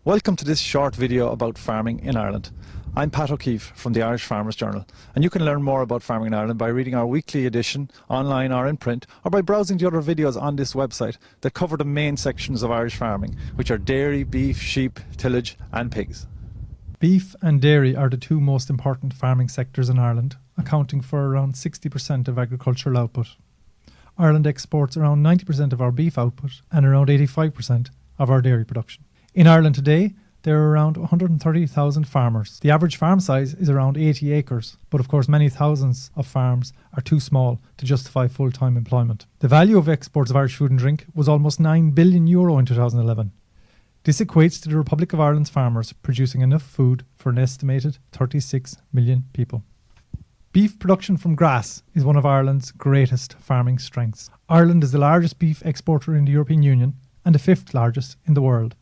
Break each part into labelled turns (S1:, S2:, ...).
S1: Welcome to this short video about farming in Ireland. I'm Pat O'Keefe from the Irish Farmers Journal, and you can learn more about farming in Ireland by reading our weekly edition online or in print, or by browsing the other videos on this website that cover the main sections of Irish farming, which are dairy, beef, sheep, tillage and pigs.
S2: Beef and dairy are the two most important farming sectors in Ireland, accounting for around 60% of agricultural output. Ireland exports around 90% of our beef output and around 85% of our dairy production. In Ireland today, there are around 130,000 farmers. The average farm size is around 80 acres, but of course many thousands of farms are too small to justify full-time employment. The value of exports of Irish food and drink was almost €9 billion in 2011. This equates to the Republic of Ireland's farmers producing enough food for an estimated 36 million people. Beef production from grass is one of Ireland's greatest farming strengths. Ireland is the largest beef exporter in the European Union and the fifth largest in the world.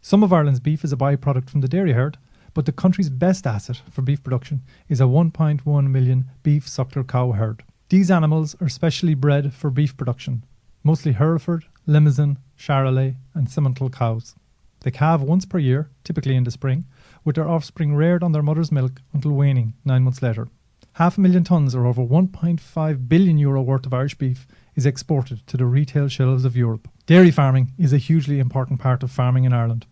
S2: Some of Ireland's beef is a byproduct from the dairy herd, but the country's best asset for beef production is a 1.1 million beef suckler cow herd. These animals are specially bred for beef production, mostly Hereford, Limousin, Charolais and Simmental cows. They calve once per year, typically in the spring, with their offspring reared on their mother's milk until weaning 9 months later. 500,000 tonnes or over €1.5 billion worth of Irish beef is exported to the retail shelves of Europe. Dairy farming is a hugely important part of farming in Ireland.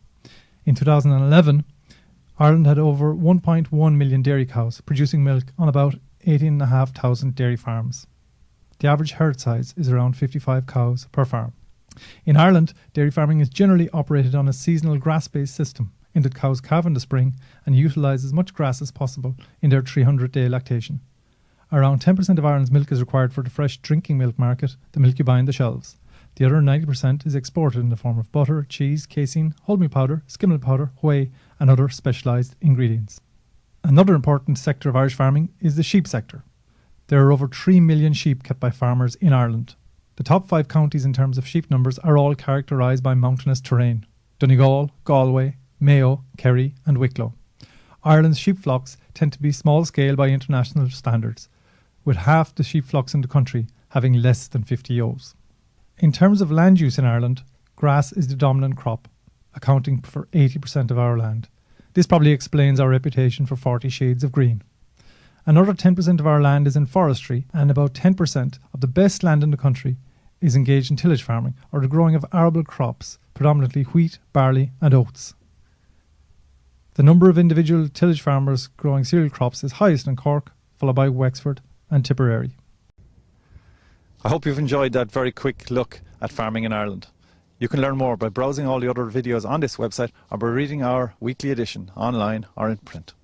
S2: In 2011, Ireland had over 1.1 million dairy cows producing milk on about 18,500 dairy farms. The average herd size is around 55 cows per farm. In Ireland, dairy farming is generally operated on a seasonal grass-based system, in that cows calve in the spring and utilise as much grass as possible in their 300-day lactation. Around 10% of Ireland's milk is required for the fresh drinking milk market, the milk you buy on the shelves. The other 90% is exported in the form of butter, cheese, casein, wholemeal powder, skim milk powder, whey and other specialised ingredients. Another important sector of Irish farming is the sheep sector. There are over 3 million sheep kept by farmers in Ireland. The top 5 counties in terms of sheep numbers are all characterised by mountainous terrain: Donegal, Galway, Mayo, Kerry and Wicklow. Ireland's sheep flocks tend to be small scale by international standards, with half the sheep flocks in the country having less than 50 ewes. In terms of land use in Ireland, grass is the dominant crop, accounting for 80% of our land. This probably explains our reputation for 40 shades of green. Another 10% of our land is in forestry, and about 10% of the best land in the country is engaged in tillage farming, or the growing of arable crops, predominantly wheat, barley and oats. The number of individual tillage farmers growing cereal crops is highest in Cork, followed by Wexford and Tipperary.
S1: I hope you've enjoyed that very quick look at farming in Ireland. You can learn more by browsing all the other videos on this website or by reading our weekly edition online or in print.